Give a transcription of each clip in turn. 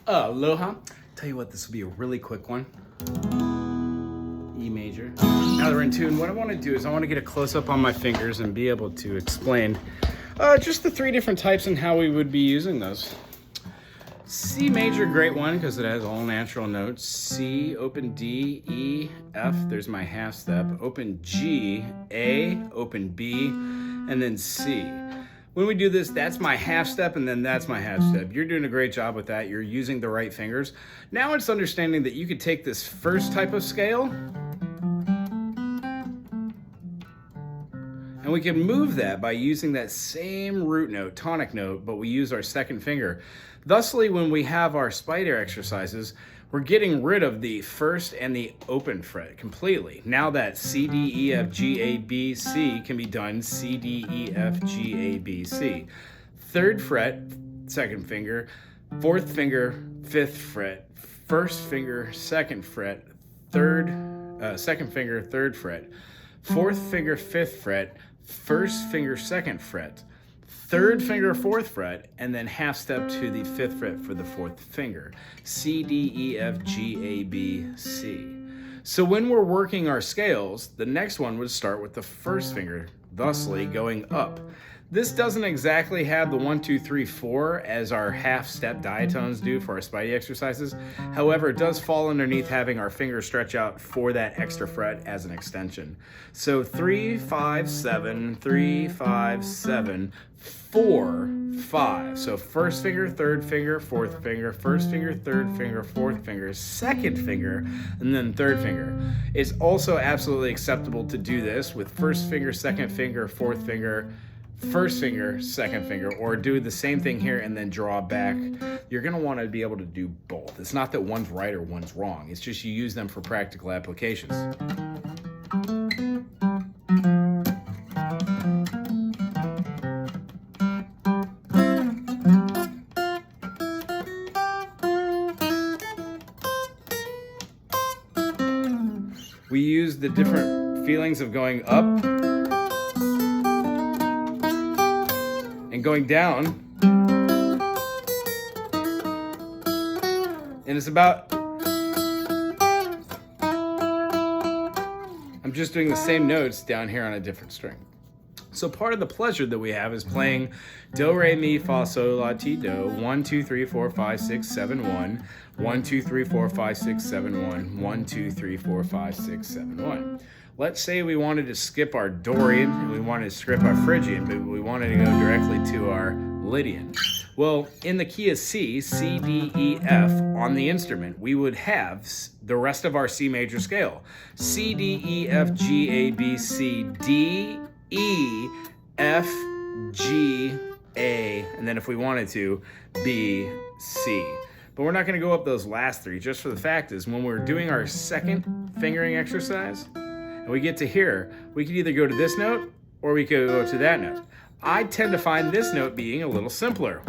Aloha. Tell you what, this will be a really quick one. E major. Now that we're in tune, what I want to do is I want to get a close-up on my fingers and be able to explain just the three different types and how we would be using those. C major, great one because it has all natural notes. C, open D, E, F, there's my half step. Open G, A, open B, and then C. When we do this, that's my half step and then that's my half step. You're doing a great job with that. You're using the right fingers. Now it's understanding that you could take this first type of scale and we can move that by using that same root note, tonic note, but we use our second finger. Thusly, when we have our spider exercises, we're getting rid of the first and the open fret completely. Now that C, D, E, F, G, A, B, C can be done C, D, E, F, G, A, B, C. Third fret, second finger, fourth finger, fifth fret, first finger, second fret, second finger, third fret, fourth finger, fifth fret, first finger, second fret, third finger, fourth fret, and then half step to the fifth fret for the fourth finger. C, D, E, F, G, A, B, C. So when we're working our scales, the next one would start with the first finger, thusly going up. This doesn't exactly have the 1, 2, 3, 4 as our half step diatones do for our spidey exercises. However, it does fall underneath having our fingers stretch out for that extra fret as an extension. So 3, 5, 7, 3, 5, 7, 4, 5. So first finger, third finger, fourth finger, first finger, third finger, fourth finger, second finger, and then third finger. It's also absolutely acceptable to do this with first finger, second finger, fourth finger, first finger, second finger, or do the same thing here and then draw back. You're gonna wanna be able to do both. It's not that one's right or one's wrong. It's just you use them for practical applications. We use the different feelings of going up and going down, and it's about, I'm just doing the same notes down here on a different string. So part of the pleasure that we have is playing do, re, mi, fa, sol, la, ti, do, 1, 2, 3, 4, 5, 6, 7, 1, 1, 2, 3, 4, 5, 6, 7, 1, 1, 2, 3, 4, 5, 6, 7, 1. Let's say we wanted to skip our Dorian and we wanted to skip our Phrygian, but we wanted to go directly to our Lydian. Well, in the key of C, C, D, E, F, on the instrument, we would have the rest of our C major scale. C, D, E, F, G, A, B, C, D, E, F, G, A, and then if we wanted to, B, C. But we're not gonna go up those last three, just for the fact is when we're doing our second fingering exercise, and we get to here, we could either go to this note or we could go to that note. I tend to find this note being a little simpler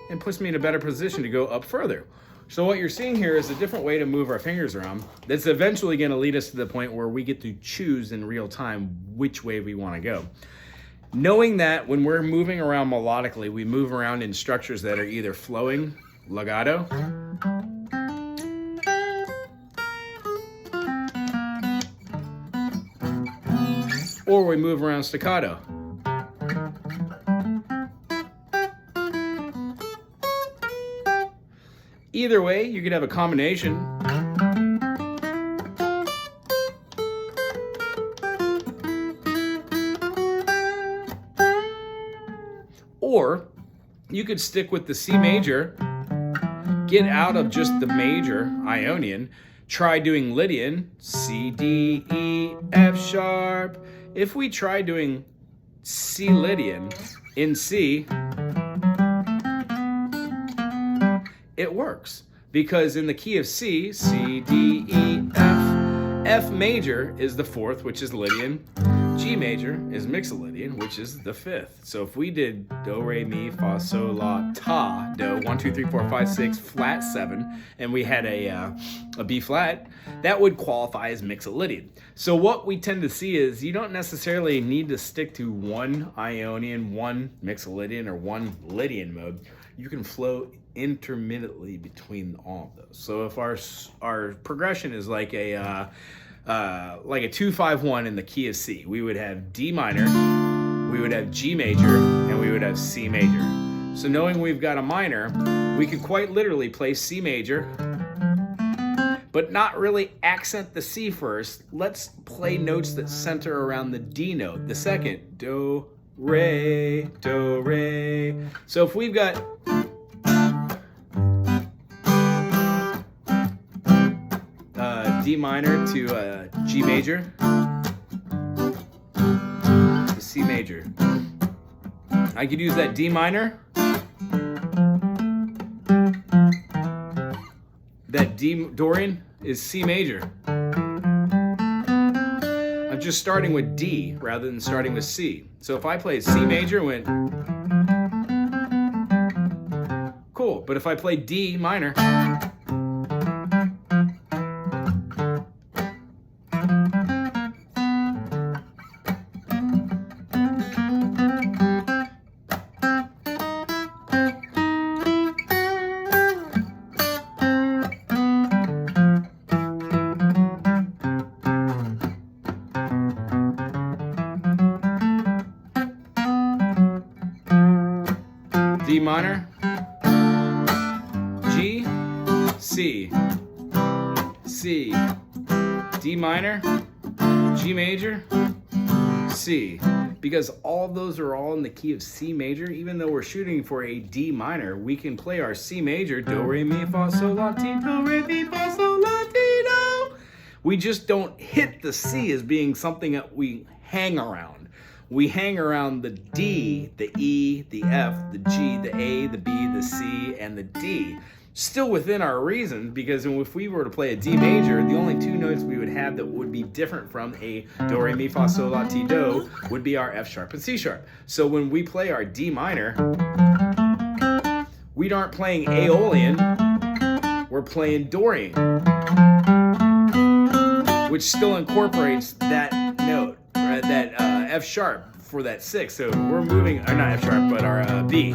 and puts me in a better position to go up further. So what you're seeing here is a different way to move our fingers around that's eventually going to lead us to the point where we get to choose in real time which way we want to go. Knowing that when we're moving around melodically, we move around in structures that are either flowing, legato, or we move around staccato. Either way, you could have a combination. Or you could stick with the C major, get out of just the major Ionian, try doing Lydian, C, D, E, F sharp. If we try doing C Lydian in C, it works. Because in the key of C, C, D, E, F, F major is the fourth, which is Lydian. G major is mixolydian, which is the 5th. So if we did do, re, mi, fa, sol, la, ta, do, 1, 2, 3, 4, 5, 6, flat 7, and we had a B flat, that would qualify as mixolydian. So what we tend to see is you don't necessarily need to stick to one Ionian, one mixolydian, or one Lydian mode. You can flow intermittently between all of those. So if our progression is like a 2-5-1 in the key of C, we would have D minor, we would have G major, and we would have C major. So knowing we've got a minor, we could quite literally play C major, but not really accent the C first. Let's play notes that center around the D note, the second, do, re, do, re. So if we've got D minor to G major to C major, I could use that D minor, that D Dorian is C major. I'm just starting with D rather than starting with C. So if I played C major and went, cool, but if I play D minor, D minor, G, C, C, D minor, G major, C. Because all of those are all in the key of C major, even though we're shooting for a D minor, we can play our C major, do, re, mi, fa, sol, la, ti, do, re, mi, fa, sol, la, ti, do. We just don't hit the C as being something that we hang around. We hang around the D, the E, the F, the G, the A, the B, the C, and the D. Still within our reason, because if we were to play a D major, the only two notes we would have that would be different from a do, re, mi, fa, sol, la, ti, do would be our F sharp and C sharp. So when we play our D minor, we aren't playing Aeolian, we're playing Dorian, which still incorporates that note, right, that F sharp for that 6. So we're moving, or not F sharp, but our B.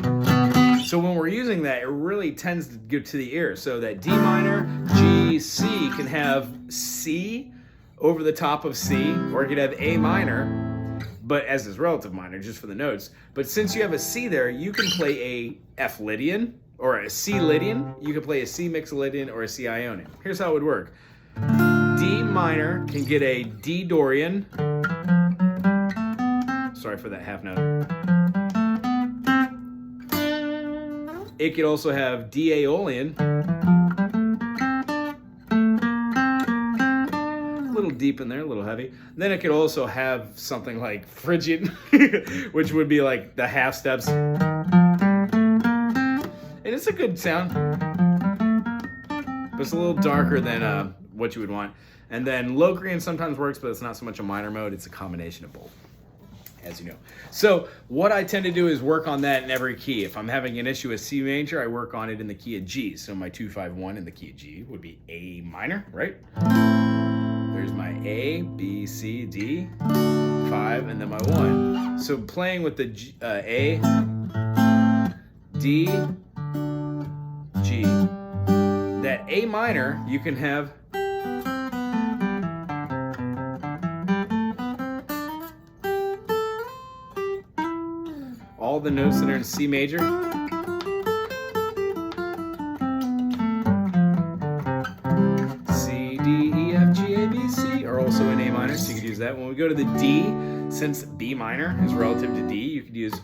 So when we're using that, it really tends to go to the ear. So that D minor, G, C can have C over the top of C, or it could have A minor, but as is relative minor, just for the notes. But since you have a C there, you can play a F Lydian or a C Lydian. You can play a C mixolydian or a C Ionian. Here's how it would work. D minor can get a D Dorian. Sorry for that half note. It could also have D Aeolian. A little deep in there, a little heavy. Then it could also have something like Phrygian, which would be like the half steps. And it's a good sound. But it's a little darker than what you would want. And then Locrian sometimes works, but it's not so much a minor mode, it's a combination of both, as you know. So what I tend to do is work on that in every key. If I'm having an issue with C major, I work on it in the key of G. So my 2-5-1 in the key of G would be A minor, right? There's my A, B, C, D, 5, and then my 1. So playing with the G, A, D, G. That A minor, you can have all the notes that are in C major. C, D, E, F, G, A, B, C are also in A minor, so you could use that. When we go to the D, since B minor is relative to D, you could use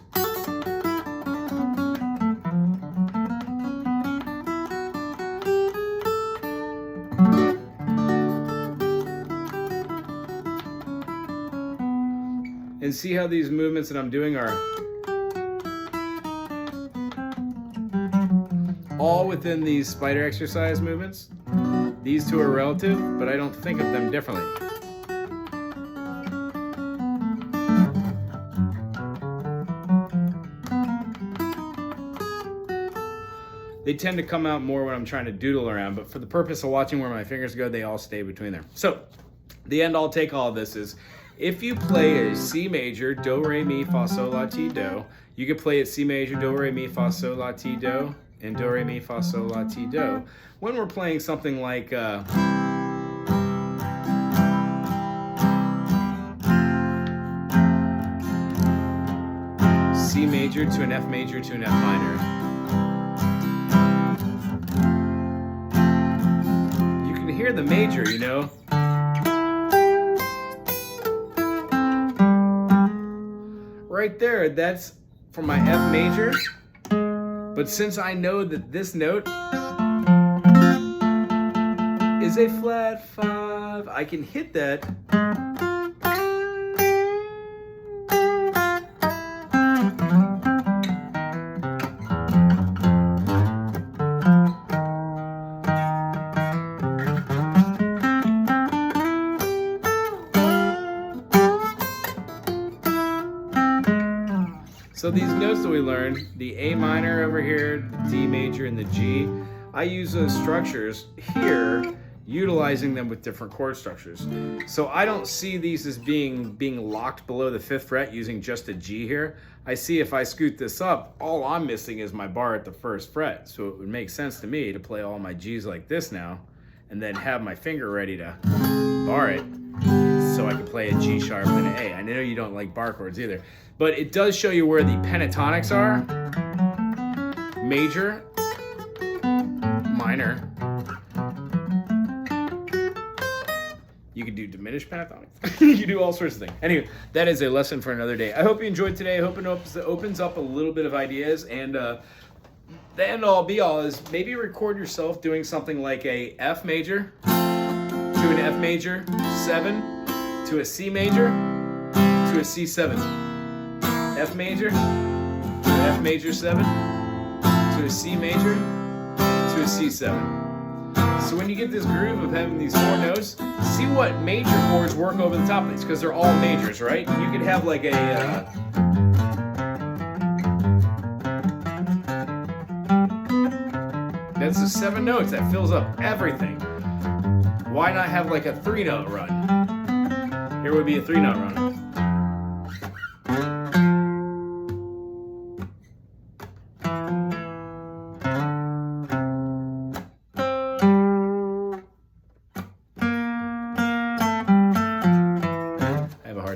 and see how these movements that I'm doing are all within these spider exercise movements. These two are relative, but I don't think of them differently. They tend to come out more when I'm trying to doodle around, but for the purpose of watching where my fingers go, they all stay between there. So the end all take all of this is, if you play a C major, do, re, mi, fa, sol, la, ti, do, you could play it C major, do, re, mi, fa, sol, la, ti, do, and do, re, mi, fa, sol, la, ti, do. When we're playing something like C major to an F major to an F minor, you can hear the major, you know. Right there, that's for my F major. But since I know that this note is a flat 5, I can hit that. So these notes that we learned, the A minor over here, the D major, and the G, I use those structures here, utilizing them with different chord structures. So I don't see these as being locked below the 5th fret using just a G here. I see if I scoot this up, all I'm missing is my bar at the 1st fret. So it would make sense to me to play all my Gs like this now, and then have my finger ready to bar it, so I can play a G sharp and an A. I know you don't like bar chords either, but it does show you where the pentatonics are. Major, minor. You can do diminished pentatonics. You can do all sorts of things. Anyway, that is a lesson for another day. I hope you enjoyed today. I hope it opens up a little bit of ideas, and the end all be all is maybe record yourself doing something like a F major to an F major 7 to a C major to a C7, F major to an F major 7 to a C major to a C7. So when you get this groove of having these 4 notes, see what major chords work over the top of this, because they're all majors, right? You could have like a that's the 7 notes that fills up everything. Why not have like a 3-note run? Here would be a 3-note run.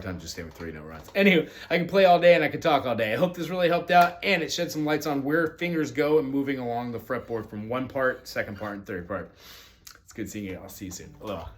Time just staying with 3-note runs. Anyway, I can play all day and I can talk all day. I hope this really helped out, and it shed some lights on where fingers go and moving along the fretboard from one part, second part, and third part. It's good seeing you. I'll see you soon. Aloha.